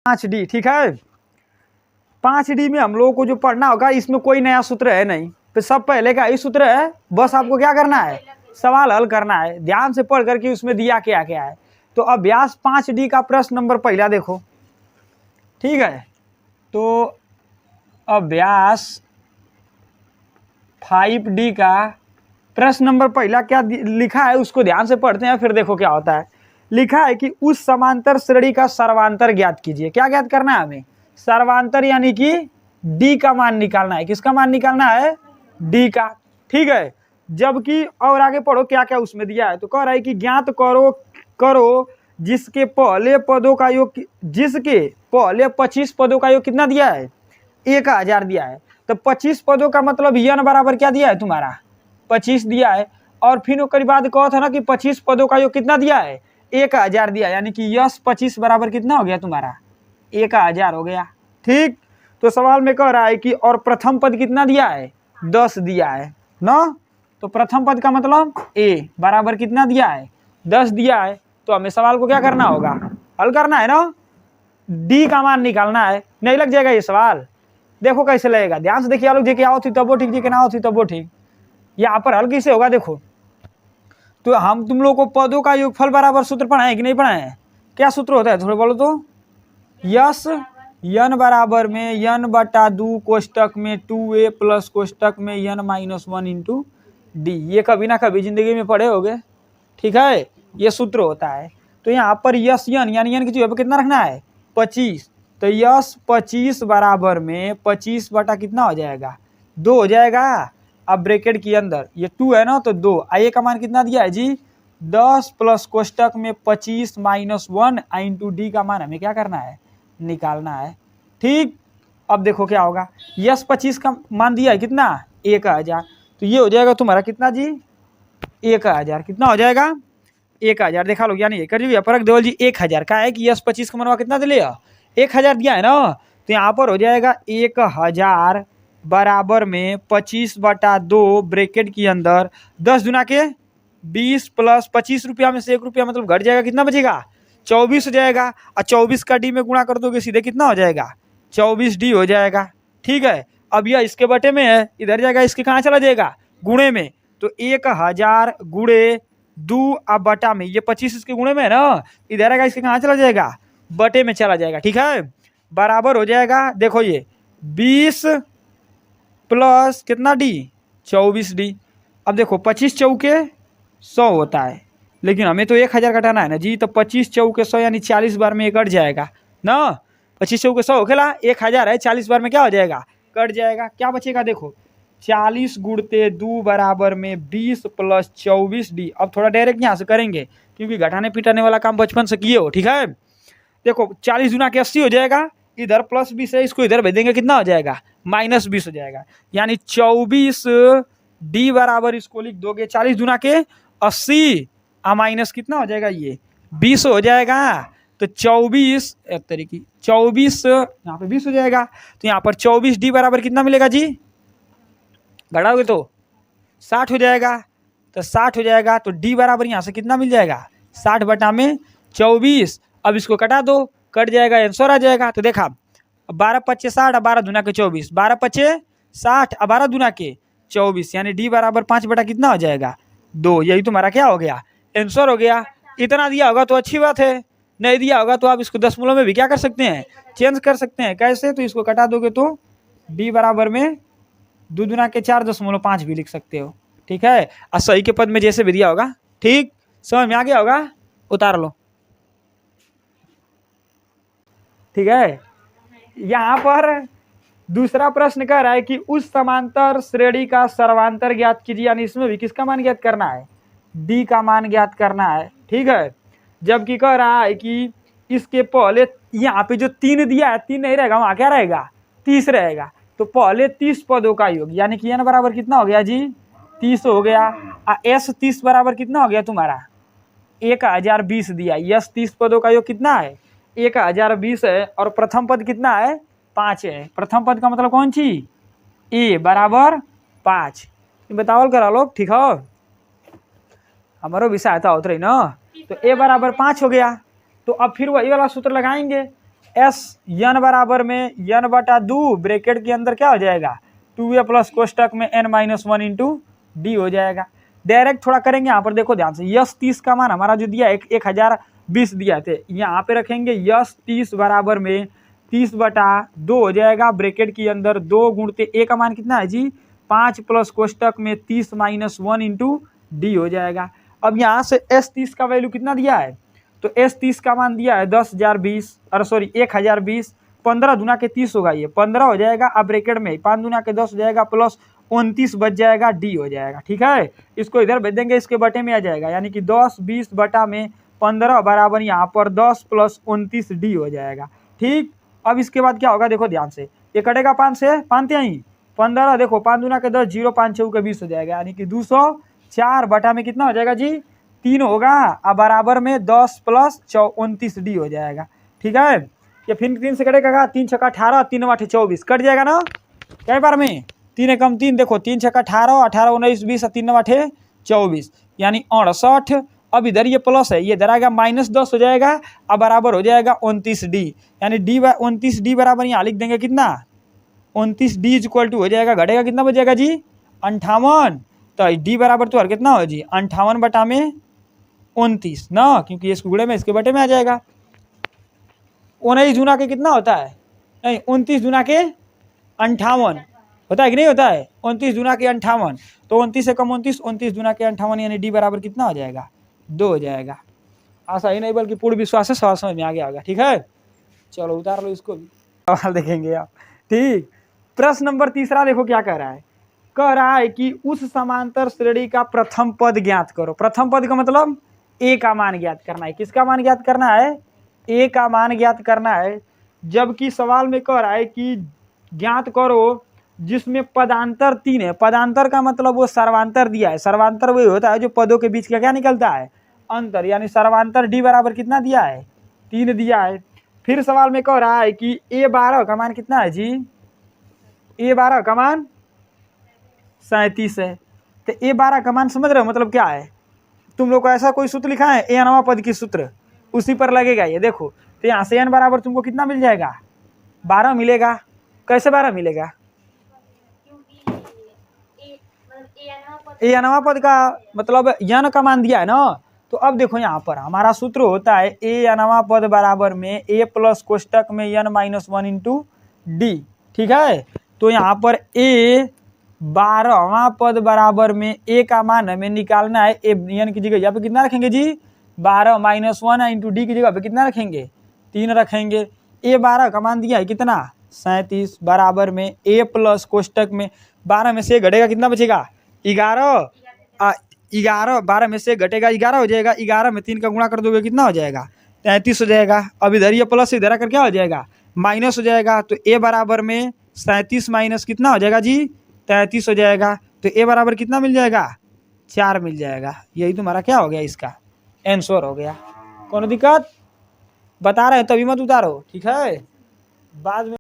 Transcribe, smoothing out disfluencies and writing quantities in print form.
5D, ठीक है। 5D में हम लोगों को जो पढ़ना होगा, इसमें कोई नया सूत्र है नहीं, तो सब पहले का ही सूत्र है, बस आपको क्या करना है, सवाल हल करना है, ध्यान से पढ़ करके उसमें दिया क्या क्या है। तो अभ्यास 5D का प्रश्न नंबर पहला देखो, ठीक है। तो अभ्यास 5D का प्रश्न नंबर पहला क्या लिखा है उसको ध्यान से पढ़ते हैं, फिर देखो क्या होता है। लिखा है कि उस समांतर श्रेणी का सर्वांतर ज्ञात कीजिए। क्या ज्ञात करना है हमें, सर्वांतर, यानी कि D का मान निकालना है। किसका मान निकालना है, D का, ठीक है। जबकि और आगे पढ़ो क्या क्या उसमें दिया है। तो कह रहा है कि ज्ञात करो जिसके पहले पदों का योग, जिसके पहले 25 पदों का योग कितना दिया है, 1000 दिया है। तो 25 पदों का मतलब n बराबर क्या दिया है तुम्हारा, 25 दिया है। और फिर उसके बाद कहा था ना कि 25 पदों का योग कितना दिया है, 1000 दिया, यानी कि यस 25 बराबर कितना हो गया तुम्हारा, 1000 हो गया, ठीक। तो सवाल में कह रहा है कि और प्रथम पद कितना दिया है, 10 दिया है ना। तो प्रथम पद का मतलब a बराबर कितना दिया है, 10 दिया है। तो हमें सवाल को क्या करना होगा, हल करना है ना, D का मान निकालना है। नहीं लग जाएगा ये सवाल, देखो कैसे लगेगा, ध्यान से देखिए। लोग जी आओ थी तब वो ठीक, जी के ना हो थी तब वो ठीक। यहाँ पर हल कैसे होगा देखो। तो हम तुम लोग को पदों का योगफल बराबर सूत्र पढ़ाए कि नहीं पढ़ाए, क्या सूत्र होता है थोड़े बोलो तो, यस n बराबर में n बटा 2 कोष्टक में 2a प्लस कोष्टक में n माइनस 1 इंटू डी। ये कभी ना कभी जिंदगी में पढ़े होगे, ठीक है, ये सूत्र होता है। तो यहाँ पर यस n यानी n की जगह पर कितना रखना है, 25। तो यस 25 बराबर में 25 बटा कितना हो जाएगा, 2 हो जाएगा। अब ब्रैकेट के अंदर ये 2 है ना, तो 2 a का मान कितना दिया है जी, 10 प्लस कोष्टक में 25 माइनस 1 इंटू डी का मान हमें क्या करना है, निकालना है, ठीक। अब देखो क्या होगा, यस 25 का मान दिया है कितना, 1000। तो ये हो जाएगा तुम्हारा कितना जी, 1000। कितना हो जाएगा, 1000। देखा लो यानी कर जी परख देवल जी 1000 का है कि यस 25 का मनवा कितना दिले, 1000 दिया है ना। तो यहाँ पर हो जाएगा 1000 बराबर में 25 बटा 2 ब्रैकेट के अंदर 10 दुना के 20 प्लस 25 रुपया में से 1 रुपया मतलब घट जाएगा, कितना बचेगा, 24 हो जाएगा। और 24 का डी में गुणा कर दोगे सीधे कितना हो जाएगा, 24D हो जाएगा, ठीक है। अब यह इसके बटे में है, इधर जाएगा, इसके कहाँ चला जाएगा, गुणे में। तो 1000 गुणे 2 अब बटा में, ये 25 इसके गुणे में है ना, इधर आएगा, इसके कहाँ चला जाएगा, बटे में चला जाएगा, ठीक है। बराबर हो जाएगा, देखो ये 20 प्लस कितना डी, 24D। अब देखो 25 चौके 100 होता है, लेकिन हमें तो 1000 घटाना है ना जी। तो 25 चौके 100 यानी 40 बार में कट जाएगा ना। 25 चौके 100 होखेला 1000 है, 40 बार में क्या हो जाएगा, कट जाएगा। क्या बचेगा देखो, 40 गुणते 2 बराबर में 20 प्लस 24D। अब थोड़ा डायरेक्ट यहाँ से करेंगे क्योंकि घटाने पिटाने वाला काम बचपन से किए हो, ठीक है। देखो 40 गुना के 80 हो जाएगा, इधर प्लस 20 है, इसको इधर भेज देंगे, कितना हो जाएगा, माइनस 20 हो जाएगा। यानी 24D बराबर इसको लिख दोगे 40 गुना के 80 माइनस कितना हो जाएगा, ये 20 हो जाएगा। तो 24 एक तरीके 24 यहाँ पे 20 हो जाएगा। तो यहाँ पर 24D बराबर कितना मिलेगा जी, घटाओगे तो 60 हो जाएगा। तो 60 हो जाएगा, तो D बराबर यहाँ से कितना मिल जाएगा, 60 बटा में 24। अब इसको कटा दो, कट जाएगा, आंसर आ जाएगा। तो देखा 12 पच्चे 60, 12 दूना के 24, 12 पच्चे 60, 12 दूना के 24, यानी D बराबर 5 बटा कितना हो जाएगा, 2। यही तुम्हारा क्या हो गया, आंसर हो गया। इतना दिया होगा तो अच्छी बात है, नहीं दिया होगा तो आप इसको दशमलव में भी क्या कर सकते हैं, चेंज कर सकते हैं। कैसे, तो इसको कटा दोगे तो D बराबर में 2 दूना के 4.5 भी लिख सकते हो, ठीक है। और सही के पद में जैसे भी दिया होगा, ठीक, समझ में आ गया होगा, उतार लो, ठीक है। यहाँ पर दूसरा प्रश्न कह रहा है कि उस समांतर श्रेणी का सर्वांतर ज्ञात कीजिए, यानी इसमें भी किसका मान ज्ञात करना है, D का मान ज्ञात करना है, ठीक है। जबकि कह रहा है कि इसके पहले यहाँ पे जो 3 दिया है, 3 नहीं रहेगा, वहाँ क्या रहेगा, 30 रहेगा। तो पहले 30 पदों का योग, यानी कि n बराबर कितना हो गया जी, 30 हो गया। S 30 बराबर कितना हो गया तुम्हारा, 1020 दिया। यस 30 पदों का योग कितना है, 1020 है। और प्रथम पद कितना है, 5 है। प्रथम पद का मतलब कौन सी, A बराबर 5। बताओ करा लो, ठीक हो, हमारो भी सहायता होती रही ना। तो A बराबर 5 हो गया। तो अब फिर वही वाला सूत्र लगाएंगे, एस एन बराबर में एन बटा 2 ब्रैकेट के अंदर क्या हो जाएगा 2a प्लस कोष्टक में n-1 इंटू डी हो जाएगा। डायरेक्ट थोड़ा करेंगे यहाँ पर, देखो ध्यान से, यस 30 का मान हमारा जो दिया 1020 दिया थे, यहाँ पे रखेंगे यस 30 बराबर में 30 बटा 2 हो जाएगा ब्रैकेट के अंदर 2 गुणते ए का मान कितना है जी 5 प्लस कोष्टक में 30-1 इंटू डी हो जाएगा। अब यहाँ से एस 30 का वैल्यू कितना दिया है, तो एस 30 का मान दिया है 1020 15 दूना के 30 होगा, ये 15 हो जाएगा। अब ब्रैकेट में 5 दूना के 10 हो जाएगा प्लस 29 बच जाएगा, डी हो जाएगा। ठीक है, इसको इधर भेज देंगे, इसके बटे में आ जाएगा, यानी कि 10-20 बटा में 15 बराबर यहाँ पर 10 प्लस 29 डी हो जाएगा। ठीक, अब इसके बाद क्या होगा, देखो ध्यान से, ये कटेगा 5 से, 5 यहीं 15, देखो 5 दूना के 10, 0 5 चौके 20 हो जाएगा, यानी कि 204 बटा में कितना हो जाएगा जी 3 होगा। अब बराबर में 10 प्लस 29 डी हो जाएगा। ठीक है, ये फिर 3 से कटेगा, 3 छक्का 18, 3 8 24 कट जाएगा ना, कई बार में 3 एकम 3, देखो 3 छक्का 18, 18 19 20, 3 8 24 यानी 68। अब इधर ये प्लस है, ये इधर आएगा -10 हो जाएगा। अब बराबर हो जाएगा 29 डी, यानी डी 29 डी बराबर यहाँ लिख देंगे कितना 29 डी इक्वल टू हो जाएगा, घटेगा कितना बचेगा जी 58। तो डी बराबर तो हर कितना हो जी 58 बटा में 29 ना, क्योंकि इसके गुणे में इसके बटे में आ जाएगा। 19 दूना के कितना होता है, नहीं 29 दूना के 58 होता है कि नहीं होता है, 29 दूना के 58, तो 29 से कम 29, 29 दूना के 58, यानी डी बराबर कितना हो जाएगा 2 हो जाएगा। आशा ही नहीं बल्कि पूर्ण विश्वास से सवाल समझ में आ गया होगा। ठीक है, चलो उतार लो इसको भी, सवाल देखेंगे आप। ठीक, प्रश्न नंबर 3 देखो क्या कह रहा है, कह रहा है कि उस समांतर श्रेणी का प्रथम पद ज्ञात करो। प्रथम पद का मतलब ए का मान ज्ञात करना है। किसका मान ज्ञात करना है, ए का मान ज्ञात करना है। जबकि सवाल में कह रहा है कि ज्ञात करो जिसमें पदांतर 3 है। पदांतर का मतलब वो सर्वांतर दिया है, सर्वांतर वही होता है जो पदों के बीच का क्या निकलता है अंतर, यानी सर्वांतर डी बराबर कितना दिया है 3 दिया है। फिर सवाल में कह रहा है कि A12 का मान कितना है जी, A12 का मान 37 है। तो A12 का मान समझ रहे हो मतलब क्या है, तुम लोग को ऐसा कोई सूत्र लिखा है ए अनवा पद की सूत्र, उसी पर लगेगा ये। देखो तो यहाँ से n बराबर तुमको कितना मिल जाएगा 12 मिलेगा। कैसे 12 मिलेगा, ए अनवा पद का मतलब n का मान दिया है ना। तो अब देखो यहाँ पर हमारा सूत्र होता है ए अनवा पद बराबर में a प्लस कोष्टक में n-1 इंटू डी। ठीक है, तो यहाँ पर a 12वां पद बराबर में a का मान हमें निकालना है। n की जगह यहाँ पे कितना रखेंगे जी 12 -1 इंटू डी की जगह पे कितना रखेंगे 3 रखेंगे। A12 का मान दिया है कितना 37 बराबर में a प्लस कोष्टक में 12 में से घटेगा कितना बचेगा 11, 12 में से घटेगा 11 हो जाएगा। 11 में 3 का गुणा कर दोगे कितना हो जाएगा 33 हो जाएगा। अब इधर ये प्लस इधर आकर क्या हो जाएगा माइनस हो जाएगा। तो a बराबर में 37 माइनस कितना हो जाएगा जी 33 हो जाएगा। तो a बराबर कितना मिल जाएगा 4 मिल जाएगा। यही तुम्हारा क्या हो गया, इसका आंसर हो गया। कौन दिक्कत बता रहे हैं तभी मत उतारो, ठीक है, बाद में